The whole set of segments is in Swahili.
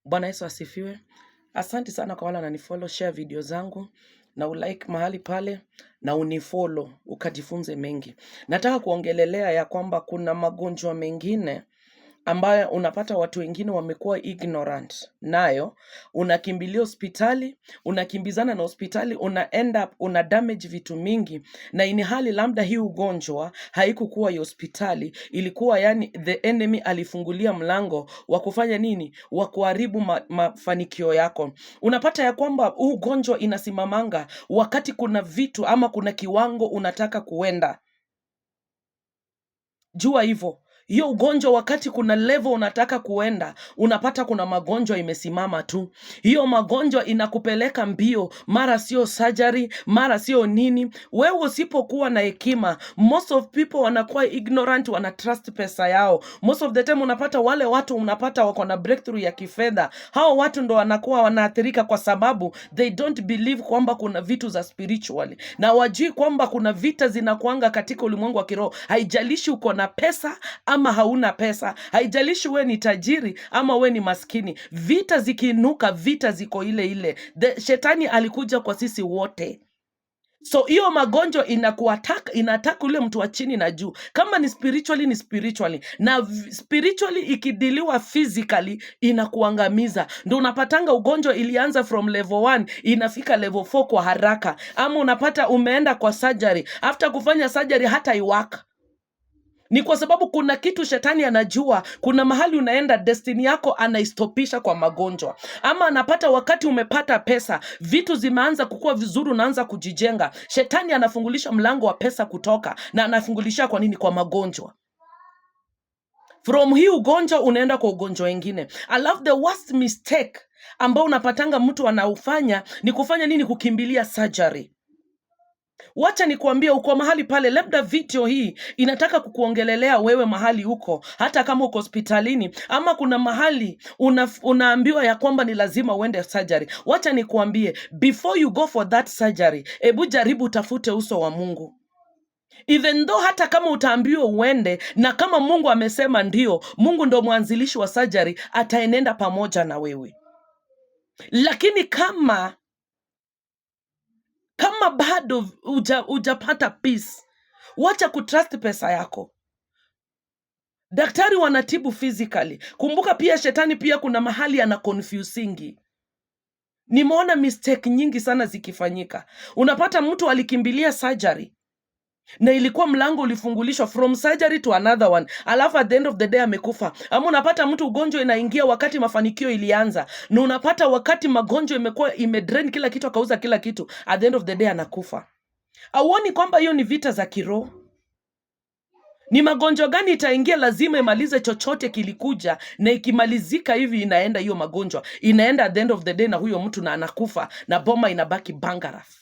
Bwana Yesu asifiwe. Asante sana kwa wale wananifollow, share video zangu na ulike mahali pale na unifollow ukajifunze mengi. Nataka kuongelelea ya kwamba kuna magonjwa mengine ambayo unapata watu wengine wamekuwa ignorant nayo, unakimbilia hospitali, unakimbizana na hospitali, end up una damage vitu mingi, na ini hali labda hii ugonjwa haikukuwa ya hospitali, ilikuwa yani the enemy alifungulia mlango wa kufanya nini, wa kuharibu mafanikio yako. Unapata ya kwamba huu ugonjwa inasimamanga wakati kuna vitu ama kuna kiwango unataka kuenda. Jua hivyo. Hiyo ugonjwa wakati kuna level unataka kuenda, unapata kuna magonjwa imesimama tu. Hiyo magonjwa inakupeleka mbio, mara sio surgery, mara sio nini. Wewe usipokuwa na hekima, most of people wanakuwa ignorant, wana trust pesa yao. Most of the time unapata wale watu unapata wako na breakthrough ya kifedha. Hao watu ndo wanakuwa wanaathirika kwa sababu they don't believe kwamba kuna vitu za spiritually. Na wajui kwamba kuna vita zinakuanga katika ulimwengu wa kiroho. Haijalishi uko na pesa ama hauna pesa, haijalishi we ni tajiri ama we ni maskini, vita zikiinuka, vita ziko ile ile. Shetani alikuja kwa sisi wote. So hiyo magonjwa inataka ule mtu wa chini na juu. Kama ni spiritually, na spiritually ikidiliwa physically inakuangamiza. Ndio unapatanga ugonjwa ilianza from level 1 inafika level 4 kwa haraka, ama unapata umeenda kwa surgery, after kufanya surgery hata iwaka. Ni kwa sababu kuna kitu shetani anajua, kuna mahali unaenda, destiny yako anaistopisha kwa magonjwa. Ama anapata wakati umepata pesa, vitu zimeanza kukua vizuri, unaanza kujijenga, shetani anafungulisha mlango wa pesa kutoka, na anafungulisha kwa nini? Kwa magonjwa. From hii ugonjwa unaenda kwa ugonjwa wengine. Alafu the worst mistake ambao unapatanga mtu anaufanya ni kufanya nini? Kukimbilia surgery. Wacha nikuambie, uko mahali pale, labda video hii inataka kukuongelelea wewe mahali uko, hata kama uko hospitalini ama kuna mahali unaambiwa ya kwamba ni lazima uende surgery. Wacha nikuambie, before you go for that surgery, ebu jaribu utafute uso wa Mungu. Even though hata kama utaambiwa uende, na kama Mungu amesema ndio, Mungu ndo mwanzilishi wa surgery, ataenenda pamoja na wewe. Lakini kama bado hujapata peace, wacha kutrust pesa yako. Daktari wanatibu physically. Kumbuka pia shetani pia kuna mahali ana confusingi. Nimeona mistake nyingi sana zikifanyika. Unapata mtu alikimbilia surgery na ilikuwa mlango ulifungulishwa from surgery to another one, alafu at the end of the day amekufa. Ama unapata mtu ugonjwa inaingia wakati mafanikio ilianza, na unapata wakati magonjwa imekuwa imedrain kila kitu, akauza kila kitu, at the end of the day anakufa. Auoni kwamba hiyo ni vita za kiroho? Ni magonjwa gani itaingia lazima imalize chochote kilikuja, na ikimalizika hivi inaenda hiyo magonjwa, inaenda at the end of the day na huyo mtu na anakufa, na boma inabaki bangaraf.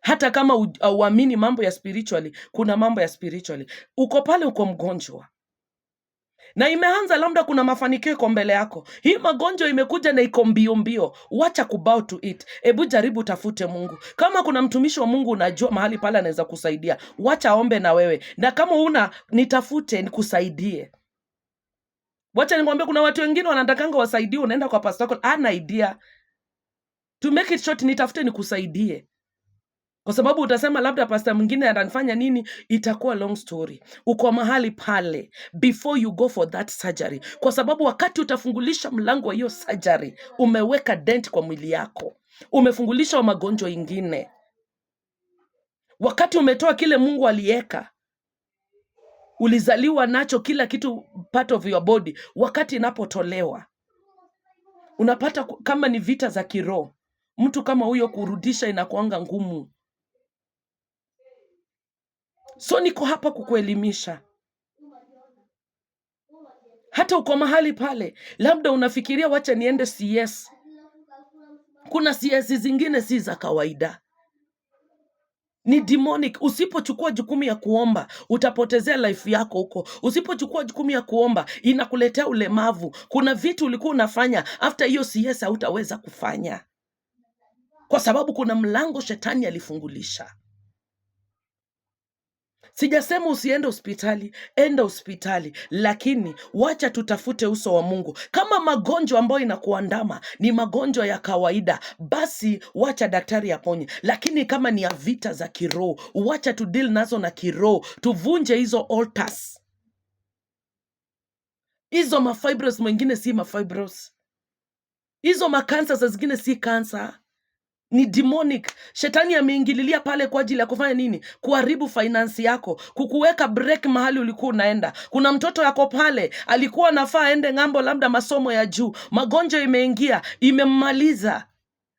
Hata kama uamini mambo ya spiritually, kuna mambo ya spiritually. Uko pale, uko mgonjwa na imeanza, labda kuna mafanikio iko mbele yako, hii magonjwa imekuja na iko mbio mbio. Wacha kubow to it. Ebu jaribu tafute Mungu. Kama kuna mtumishi wa Mungu unajua mahali pale anaweza kusaidia, wacha aombe na wewe, na kama una nitafute nikusaidie. Wacha nikwambie, kuna watu wengine wanatakanga wasaidie, unaenda kwa pastor wako, ana idea. To make it short, nitafute nikusaidie. Kwa sababu utasema labda pastor mwingine atanifanya nini, itakuwa long story. Uko mahali pale before you go for that surgery, kwa sababu wakati utafungulisha mlango wa hiyo surgery, umeweka dent kwa mwili yako, umefungulisha wa magonjwa ingine. Wakati umetoa kile Mungu aliweka, ulizaliwa nacho, kila kitu part of your body, wakati inapotolewa unapata kama ni vita za kiroho, mtu kama huyo kurudisha inakuanga ngumu. So niko hapa kukuelimisha. Hata uko mahali pale, labda unafikiria wacha niende CS. Kuna CS zingine si za kawaida, ni demonic. Usipochukua jukumu ya kuomba, utapotezea life yako huko. Usipochukua jukumu ya kuomba, inakuletea ulemavu. Kuna vitu ulikuwa unafanya, after hiyo CS hautaweza kufanya, kwa sababu kuna mlango shetani alifungulisha. Sijasema usiende hospitali, enda hospitali, lakini wacha tutafute uso wa Mungu. Kama magonjwa ambayo inakuandama ni magonjwa ya kawaida, basi wacha daktari aponye. Lakini kama ni ya vita za kiroho, wacha tu deal nazo na kiroho, tuvunje hizo altars. Hizo mafibros mwingine si mafibros, hizo makansa za zingine si kansa, ni demonic. Shetani ameingililia pale kwa ajili ya kufanya nini? Kuharibu finance yako, kukuweka break mahali ulikuwa unaenda. Kuna mtoto yako pale alikuwa anafaa aende ng'ambo, labda masomo ya juu, magonjwa imeingia, imemmaliza,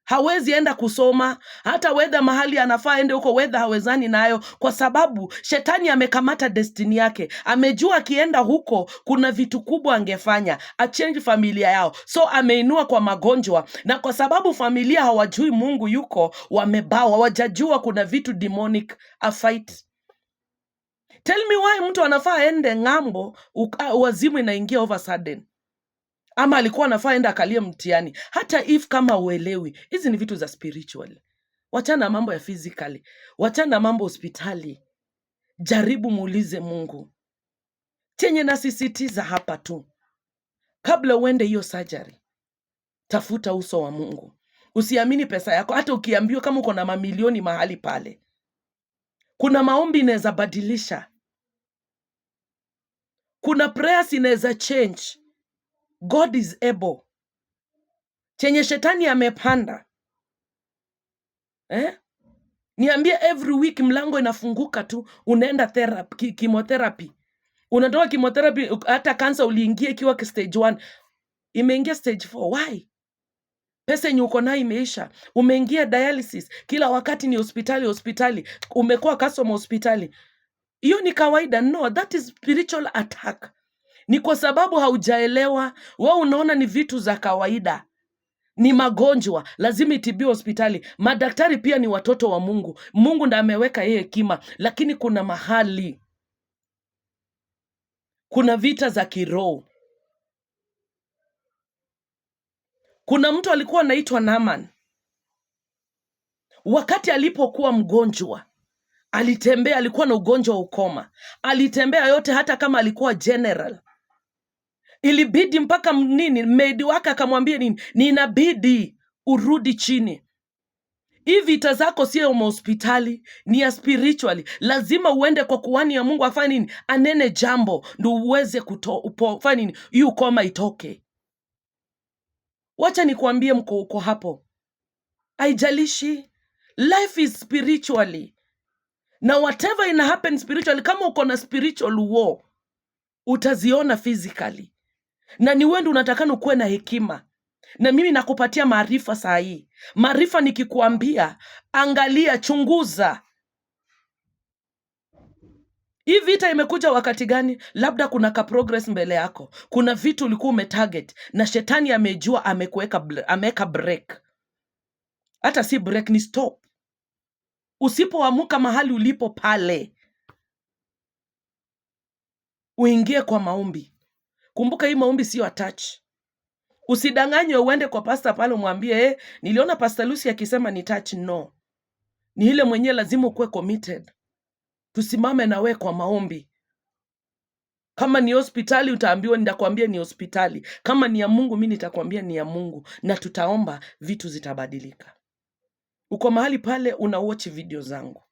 hawezi enda kusoma. Hata wedha mahali anafaa ende huko, wedha hawezani nayo, kwa sababu shetani amekamata destiny yake. Amejua akienda huko kuna vitu kubwa angefanya, achange familia yao, so ameinua kwa magonjwa. Na kwa sababu familia hawajui Mungu yuko, wamebawa, hawajajua kuna vitu demonic afight. Tell me why mtu anafaa ende ng'ambo, wazimu inaingia over sudden, ama alikuwa anafaa enda akalie mtihani. Hata if kama uelewi, hizi ni vitu za spiritual. Wachana mambo ya physically, wachana mambo hospitali. Jaribu muulize Mungu. Chenye nasisitiza hapa tu, kabla uende hiyo surgery, tafuta uso wa Mungu. Usiamini pesa yako. Hata ukiambiwa kama uko na mamilioni mahali pale, kuna maombi inaweza badilisha, kuna prayers inaweza change. God is able. Chenye shetani amepanda, niambie, every week mlango inafunguka tu, unaenda therapy, chemotherapy. Unatoka chemotherapy, hata cancer uliingia ikiwa stage 1, imeingia stage 4. Why? Pesa yenye uko nayo imeisha. Umeingia dialysis, kila wakati ni hospitali, umekuwa customer hospitali. Hiyo ni kawaida? No, that is spiritual attack. Ni kwa sababu haujaelewa. Wewe unaona ni vitu za kawaida, ni magonjwa, lazima itibiwe hospitali. Madaktari pia ni watoto wa Mungu. Mungu ndiye ameweka yeye hekima, lakini kuna mahali kuna vita za kiroho. Kuna mtu alikuwa anaitwa Naaman. Wakati alipokuwa mgonjwa, alitembea, alikuwa na ugonjwa wa ukoma, alitembea yote, hata kama alikuwa general. Ilibidi mpaka maid wake akamwambia ninabidi urudi chini. Hii vita zako sio hospitali, ni ya spiritually. Lazima uende kwa kuhani ya Mungu afanye nini? Anene jambo ndio uweze kufanya nini? Hii ukoma itoke. Wacha nikuambie, uko hapo, haijalishi, life is spiritually, na whatever ina happen spiritually. Kama uko na spiritual war, utaziona physically, na ni wewe ndio unatakana ukuwe na hekima. Na mimi nakupatia maarifa saa hii. Maarifa nikikuambia, angalia, chunguza. Hii vita imekuja wakati gani? Labda kuna ka progress mbele yako, kuna vitu ulikuwa umetarget na shetani amejua, ameweka break. Hata si break, ni stop. Usipoamuka mahali ulipo pale, uingie kwa maombi. Kumbuka hii maombi sio attach. Usidanganywe uende kwa pastor pale umwambie, niliona Pastor Lucy akisema ni touch. No, ni ile mwenyewe lazima ukuwe committed. Tusimame na we kwa maombi. Kama ni hospitali utaambiwa, nitakwambia ni hospitali. Kama ni ya Mungu, mimi nitakwambia ni ya Mungu, na tutaomba, vitu zitabadilika. Uko mahali pale una watch video zangu,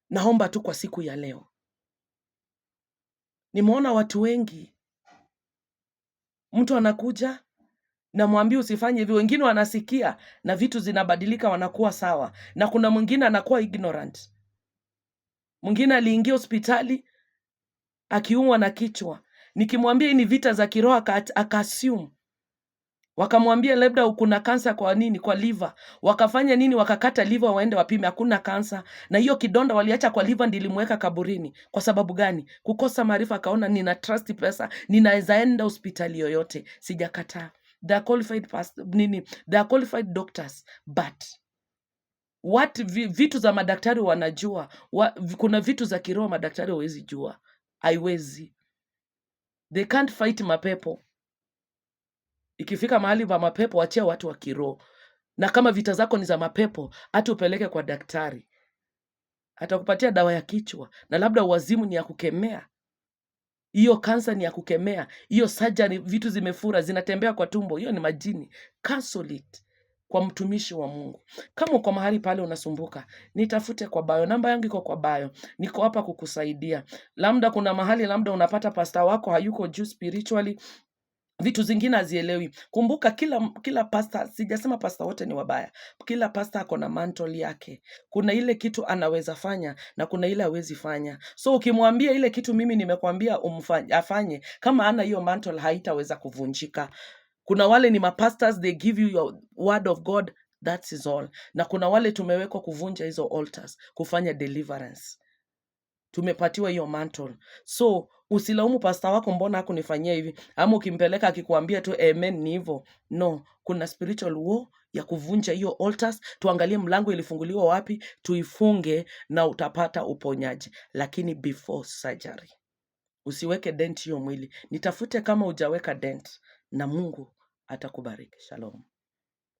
naomba tu kwa siku ya leo. Nimeona watu wengi, mtu anakuja na mwambie usifanye hivyo, wengine wanasikia na vitu zinabadilika, wanakuwa sawa, na kuna mwingine anakuwa ignorant. Mwingine aliingia hospitali akiumwa na kichwa, nikimwambia hii ni vita za kiroho akassume. Wakamwambia labda kuna kansa kwa nini, kwa liver. Wakafanya nini? Wakakata liver waende wapime, hakuna kansa. Na hiyo kidonda waliacha kwa liver ndilimweka kaburini. Kwa sababu gani? Kukosa maarifa. Akaona nina trust pesa, ninaweza enda hospitali yoyote. Sijakataa. They are qualified doctors, but vitu za madaktari wanajua. Kuna vitu za kiroho madaktari hawezi jua. Haiwezi. They can't fight mapepo. Ikifika mahali pa mapepo, wachia watu wa kiroho. Na kama vita zako ni za mapepo, hata upeleke kwa daktari, atakupatia dawa ya kichwa, na labda uwazimu ni ya kukemea, hiyo kansa ni ya kukemea, hiyo surgery, vitu zimefura zinatembea kwa tumbo, hiyo ni majini. Cancel it kwa mtumishi wa Mungu. Kama uko mahali pale unasumbuka, nitafute kwa bio, namba yangu iko kwa bio, niko hapa kukusaidia. Labda kuna mahali labda unapata pasta wako hayuko juu spiritually, vitu zingine hazielewi. Kumbuka kila pasta, sijasema pasta wote ni wabaya. Kila pasta ako na mantle yake. Kuna ile kitu anaweza fanya na kuna ile hawezi fanya. So ukimwambia ile kitu mimi nimekwambia afanye, kama ana hiyo mantle haitaweza kuvunjika. Kuna wale ni mapastors, they give you your word of God, that is all. Na kuna wale tumewekwa kuvunja hizo altars, kufanya deliverance. Tumepatiwa hiyo mantle. So usilaumu pasta wako, mbona hakunifanyia hivi, ama ukimpeleka akikuambia tu amen ni hivyo. No, kuna spiritual war ya kuvunja hiyo altars. Tuangalie mlango ilifunguliwa wapi, tuifunge na utapata uponyaji, lakini before surgery. Usiweke dent hiyo mwili. Nitafute kama hujaweka dent, na Mungu atakubariki. Shalom.